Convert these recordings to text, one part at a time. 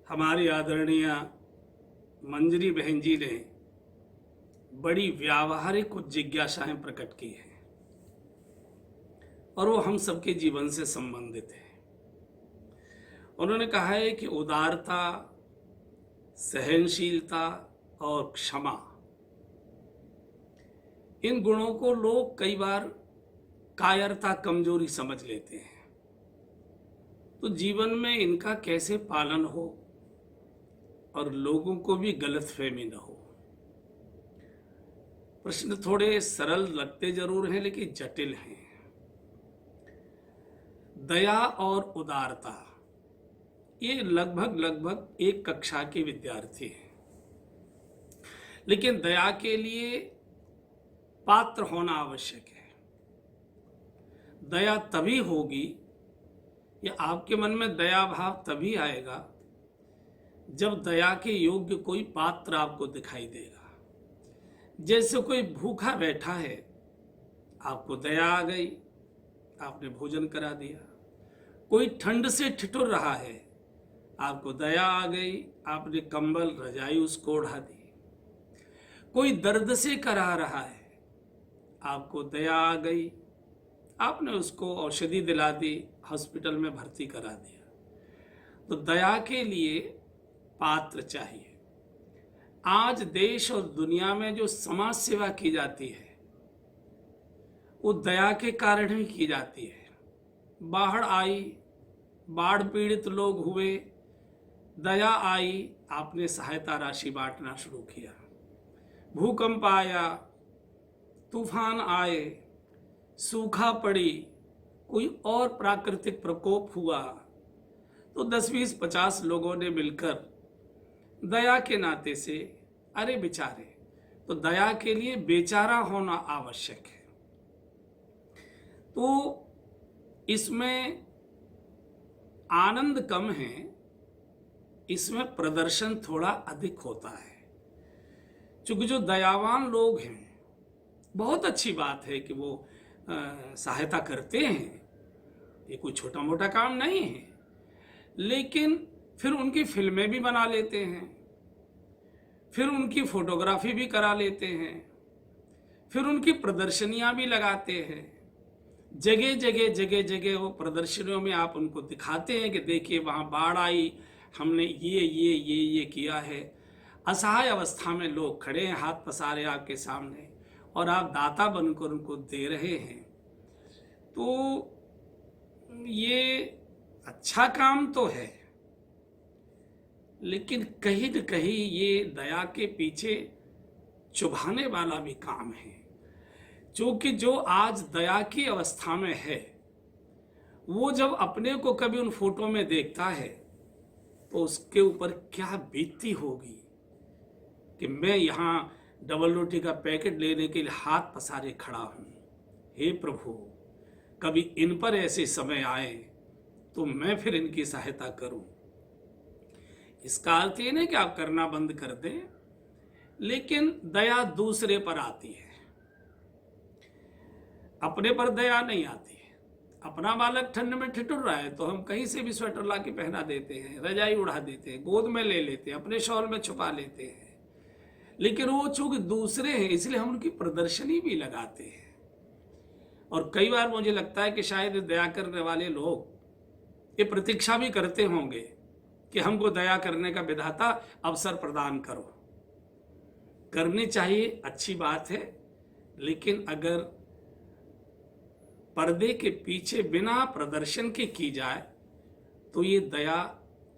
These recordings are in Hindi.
हमारी आदरणीय मंजरी बहन जी ने बड़ी व्यावहारिक कुछ जिज्ञासाएं प्रकट की हैं और वो हम सबके जीवन से संबंधित है। उन्होंने कहा है कि उदारता, सहनशीलता और क्षमा, इन गुणों को लोग कई बार कायरता, कमजोरी समझ लेते हैं। तो जीवन में इनका कैसे पालन हो और लोगों को भी गलतफहमी न हो। प्रश्न थोड़े सरल लगते जरूर हैं लेकिन जटिल हैं। दया और उदारता, ये लगभग एक कक्षा के विद्यार्थी हैं, लेकिन दया के लिए पात्र होना आवश्यक है। दया तभी होगी या आपके मन में दया भाव तभी आएगा जब दया के योग्य कोई पात्र आपको दिखाई देगा। जैसे कोई भूखा बैठा है, आपको दया आ गई, आपने भोजन करा दिया। कोई ठंड से ठिठुर रहा है, आपको दया आ गई, आपने कंबल रजाई उसको ओढ़ा दी। कोई दर्द से करा रहा है, आपको दया आ गई, आपने उसको औषधि दिला दी, हॉस्पिटल में भर्ती करा दिया। तो दया के लिए पात्र चाहिए। आज देश और दुनिया में जो समाज सेवा की जाती है वो दया के कारण ही की जाती है। बाढ़ आई, बाढ़ पीड़ित लोग हुए, दया आई, आपने सहायता राशि बांटना शुरू किया। भूकंप आया, तूफान आए, सूखा पड़ी, कोई और प्राकृतिक प्रकोप हुआ, तो 10, 20, 50 लोगों ने मिलकर दया के नाते से, अरे बेचारे, तो दया के लिए बेचारा होना आवश्यक है। तो इसमें आनंद कम है, इसमें प्रदर्शन थोड़ा अधिक होता है। क्योंकि जो दयावान लोग हैं, बहुत अच्छी बात है कि वो सहायता करते हैं, ये कोई छोटा मोटा काम नहीं है, लेकिन फिर उनकी फिल्में भी बना लेते हैं, फिर उनकी फोटोग्राफी भी करा लेते हैं, फिर उनकी प्रदर्शनियां भी लगाते हैं। जगह जगह वो प्रदर्शनियों में आप उनको दिखाते हैं कि देखिए वहाँ बाढ़ आई, हमने ये किया है। असहाय अवस्था में लोग खड़े हैं, हाथ पसारे आपके सामने, और आप दाता बनकर उनको दे रहे हैं। तो ये अच्छा काम तो है, लेकिन कहीं न कहीं ये दया के पीछे चुभाने वाला भी काम है। क्योंकि जो आज दया की अवस्था में है, वो जब अपने को कभी उन फोटो में देखता है तो उसके ऊपर क्या बीतती होगी कि मैं यहाँ डबल रोटी का पैकेट लेने के लिए हाथ पसारे खड़ा हूँ। हे प्रभु, कभी इन पर ऐसे समय आए तो मैं फिर इनकी सहायता करूं। इसका अर्थ ये नहीं कि आप करना बंद कर दें, लेकिन दया दूसरे पर आती है, अपने पर दया नहीं आती है। अपना बालक ठंड में ठिठुर रहा है तो हम कहीं से भी स्वेटर ला के पहना देते हैं, रजाई उड़ा देते हैं, गोद में ले लेते हैं, अपने शॉल में छुपा लेते हैं। लेकिन वो चूंकि दूसरे हैं इसलिए हम उनकी प्रदर्शनी भी लगाते हैं। और कई बार मुझे लगता है कि शायद दया करने वाले लोग ये प्रतीक्षा भी करते होंगे कि हमको दया करने का विधाता अवसर प्रदान करो। करनी चाहिए, अच्छी बात है, लेकिन अगर पर्दे के पीछे बिना प्रदर्शन के की जाए तो ये दया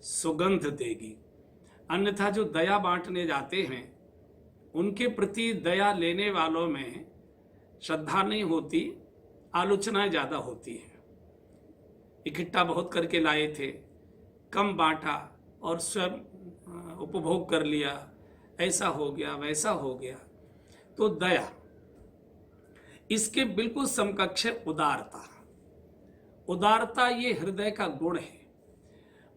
सुगंध देगी। अन्यथा जो दया बांटने जाते हैं उनके प्रति दया लेने वालों में श्रद्धा नहीं होती, आलोचनाएं ज्यादा होती हैं। इकट्ठा बहुत करके लाए थे, कम बांटा और स्वयं उपभोग कर लिया, ऐसा हो गया, वैसा हो गया। तो दया, इसके बिल्कुल समकक्ष है उदारता। उदारता ये हृदय का गुण है।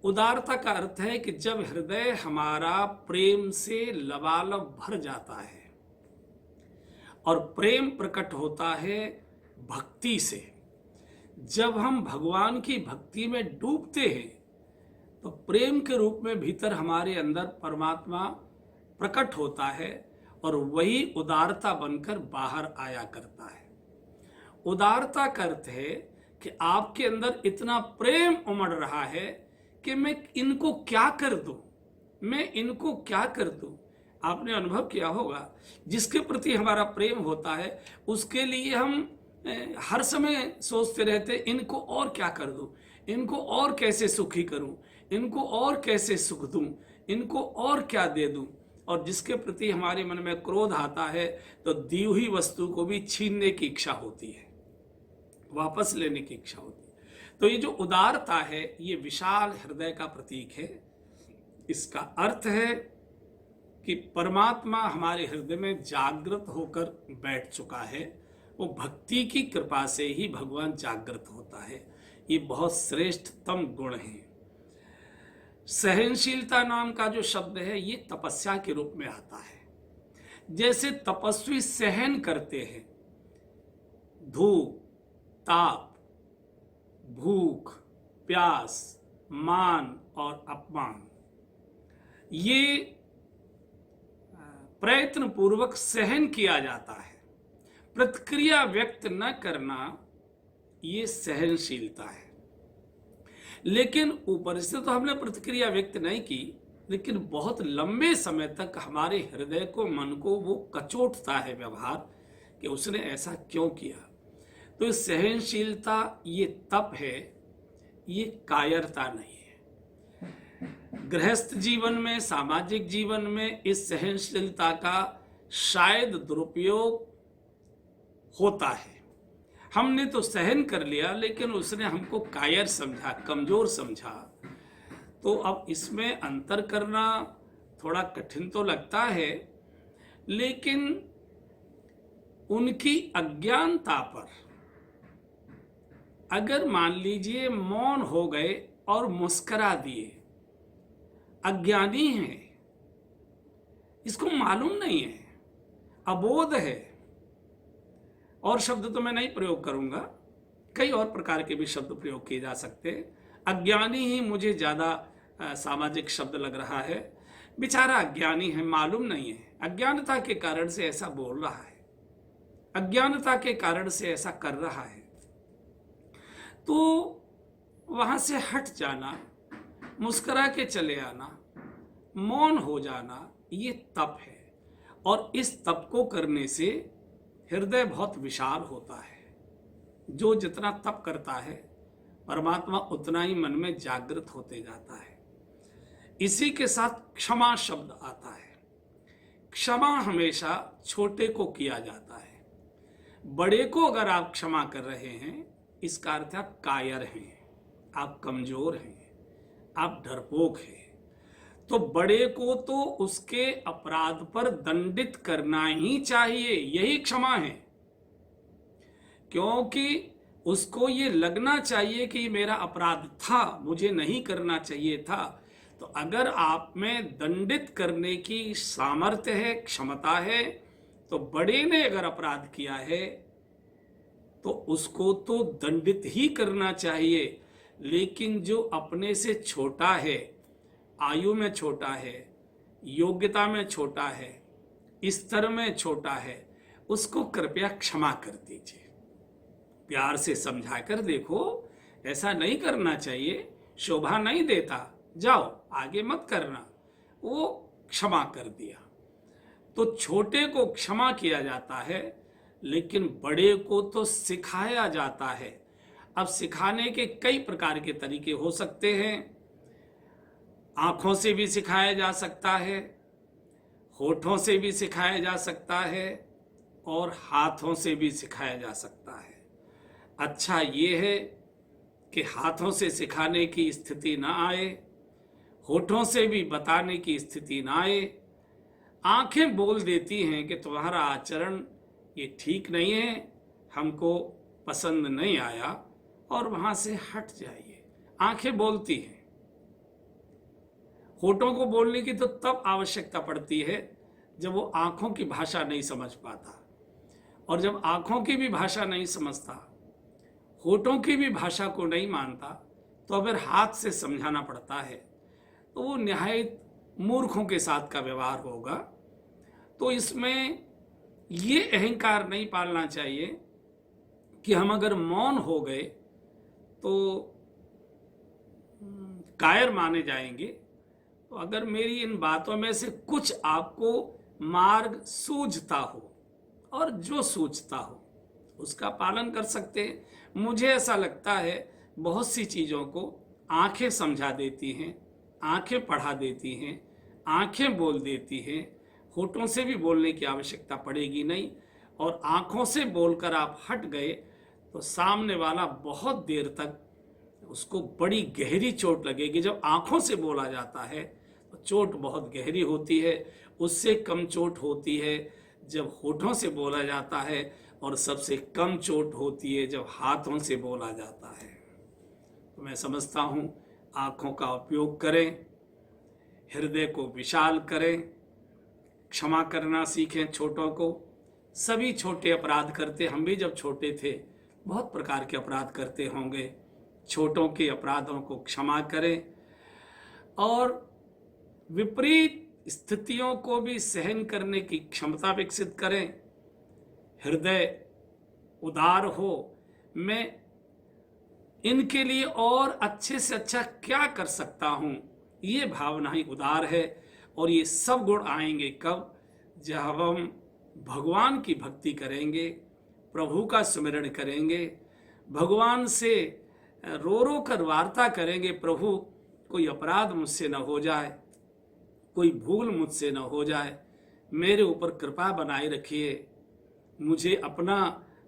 उदारता का अर्थ है कि जब हृदय हमारा प्रेम से लबालब भर जाता है, और प्रेम प्रकट होता है भक्ति से। जब हम भगवान की भक्ति में डूबते हैं तो प्रेम के रूप में भीतर हमारे अंदर परमात्मा प्रकट होता है और वही उदारता बनकर बाहर आया करता है। उदारता का अर्थ है कि आपके अंदर इतना प्रेम उमड़ रहा है कि मैं इनको क्या कर दूं, मैं इनको क्या कर दूं। आपने अनुभव किया होगा, जिसके प्रति हमारा प्रेम होता है उसके लिए हम हर समय सोचते रहते इनको और क्या कर दूं, इनको और कैसे सुखी करूं, इनको और कैसे सुख दूं, इनको और क्या दे दूं। और जिसके प्रति हमारे मन में क्रोध आता है तो दी हुई वस्तु को भी छीनने की इच्छा होती है, वापस लेने की इच्छा होती है। तो ये जो उदारता है ये विशाल हृदय का प्रतीक है। इसका अर्थ है कि परमात्मा हमारे हृदय में जागृत होकर बैठ चुका है। वो भक्ति की कृपा से ही भगवान जागृत होता है। ये बहुत श्रेष्ठतम गुण है। सहनशीलता नाम का जो शब्द है ये तपस्या के रूप में आता है। जैसे तपस्वी सहन करते हैं धूप, ताप, भूख, प्यास, मान और अपमान, ये प्रयत्न पूर्वक सहन किया जाता है। प्रतिक्रिया व्यक्त न करना ये सहनशीलता है। लेकिन ऊपर से तो हमने प्रतिक्रिया व्यक्त नहीं की, लेकिन बहुत लंबे समय तक हमारे हृदय को, मन को वो कचोटता है व्यवहार कि उसने ऐसा क्यों किया। तो सहनशीलता ये तप है, ये कायरता नहीं है। गृहस्थ जीवन में, सामाजिक जीवन में इस सहनशीलता का शायद दुरुपयोग होता है। हमने तो सहन कर लिया लेकिन उसने हमको कायर समझा, कमजोर समझा। तो अब इसमें अंतर करना थोड़ा कठिन तो लगता है, लेकिन उनकी अज्ञानता पर अगर मान लीजिए मौन हो गए और मुस्करा दिए, अज्ञानी हैं, इसको मालूम नहीं है, अबोध है। और शब्द तो मैं नहीं प्रयोग करूंगा, कई और प्रकार के भी शब्द प्रयोग किए जा सकते हैं। अज्ञानी ही मुझे ज़्यादा सामाजिक शब्द लग रहा है। बेचारा अज्ञानी है, मालूम नहीं है, अज्ञानता के कारण से ऐसा बोल रहा है, अज्ञानता के कारण से ऐसा कर रहा है। तो वहाँ से हट जाना, मुस्कुरा के चले आना, मौन हो जाना, ये तप है। और इस तप को करने से हृदय बहुत विशाल होता है। जो जितना तप करता है परमात्मा उतना ही मन में जागृत होते जाता है। इसी के साथ क्षमा शब्द आता है। क्षमा हमेशा छोटे को किया जाता है। बड़े को अगर आप क्षमा कर रहे हैं इसका अर्थ आप कायर हैं, आप कमजोर हैं, आप डरपोक हैं। तो बड़े को तो उसके अपराध पर दंडित करना ही चाहिए, यही क्षमा है। क्योंकि उसको ये लगना चाहिए कि मेरा अपराध था, मुझे नहीं करना चाहिए था। तो अगर आप में दंडित करने की सामर्थ्य है, क्षमता है, तो बड़े ने अगर अपराध किया है तो उसको तो दंडित ही करना चाहिए। लेकिन जो अपने से छोटा है, आयु में छोटा है, योग्यता में छोटा है, स्तर में छोटा है, उसको कृपया क्षमा कर दीजिए। प्यार से समझा कर देखो, ऐसा नहीं करना चाहिए, शोभा नहीं देता, जाओ आगे मत करना। वो क्षमा कर दिया। तो छोटे को क्षमा किया जाता है, लेकिन बड़े को तो सिखाया जाता है। अब सिखाने के कई प्रकार के तरीके हो सकते हैं। आंखों से भी सिखाया जा सकता है, होठों से भी सिखाया जा सकता है, और हाथों से भी सिखाया जा सकता है। अच्छा ये है कि हाथों से सिखाने की स्थिति ना आए, होठों से भी बताने की स्थिति ना आए। आंखें बोल देती हैं कि तुम्हारा आचरण ये ठीक नहीं है, हमको पसंद नहीं आया, और वहां से हट जाइए। आंखें बोलती हैं। होठों को बोलने की तो तब आवश्यकता पड़ती है जब वो आंखों की भाषा नहीं समझ पाता, और जब आंखों की भी भाषा नहीं समझता, होठों की भी भाषा को नहीं मानता, तो अगर हाथ से समझाना पड़ता है। तो वो निहायत मूर्खों के साथ का व्यवहार होगा। तो इसमें ये अहंकार नहीं पालना चाहिए कि हम अगर मौन हो गए तो कायर माने जाएंगे। तो अगर मेरी इन बातों में से कुछ आपको मार्ग सूझता हो, और जो सूझता हो उसका पालन कर सकते हैं। मुझे ऐसा लगता है बहुत सी चीज़ों को आंखें समझा देती हैं, आंखें पढ़ा देती हैं, आंखें बोल देती हैं। होठों से भी बोलने की आवश्यकता पड़ेगी नहीं, और आंखों से बोलकर आप हट गए तो सामने वाला बहुत देर तक उसको बड़ी गहरी चोट लगेगी। जब आंखों से बोला जाता है तो चोट बहुत गहरी होती है, उससे कम चोट होती है जब होठों से बोला जाता है, और सबसे कम चोट होती है जब हाथों से बोला जाता है। तो मैं समझता हूँ आँखों का उपयोग करें, हृदय को विशाल करें, क्षमा करना सीखें छोटों को। सभी छोटे अपराध करते, हम भी जब छोटे थे बहुत प्रकार के अपराध करते होंगे। छोटों के अपराधों को क्षमा करें, और विपरीत स्थितियों को भी सहन करने की क्षमता विकसित करें। हृदय उदार हो, मैं इनके लिए और अच्छे से अच्छा क्या कर सकता हूँ, ये भावना ही उदार है। और ये सब गुण आएंगे कब? जब हम भगवान की भक्ति करेंगे, प्रभु का स्मरण करेंगे, भगवान से रो रो कर वार्ता करेंगे, प्रभु कोई अपराध मुझसे न हो जाए, कोई भूल मुझसे न हो जाए, मेरे ऊपर कृपा बनाए रखिए, मुझे अपना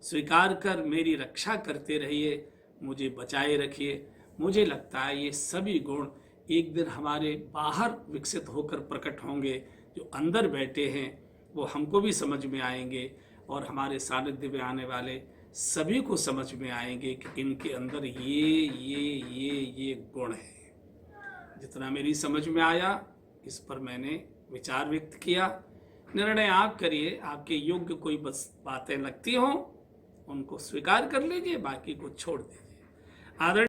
स्वीकार कर मेरी रक्षा करते रहिए, मुझे बचाए रखिए। मुझे लगता है ये सभी गुण एक दिन हमारे बाहर विकसित होकर प्रकट होंगे। जो अंदर बैठे हैं वो हमको भी समझ में आएंगे, और हमारे सानिध्य में आने वाले सभी को समझ में आएंगे कि इनके अंदर ये गुण है। जितना मेरी समझ में आया इस पर मैंने विचार व्यक्त किया। निर्णय आप करिए, आपके योग्य कोई बस बातें लगती हों उनको स्वीकार कर लीजिए, बाकी को छोड़ दीजिए। आदरणीय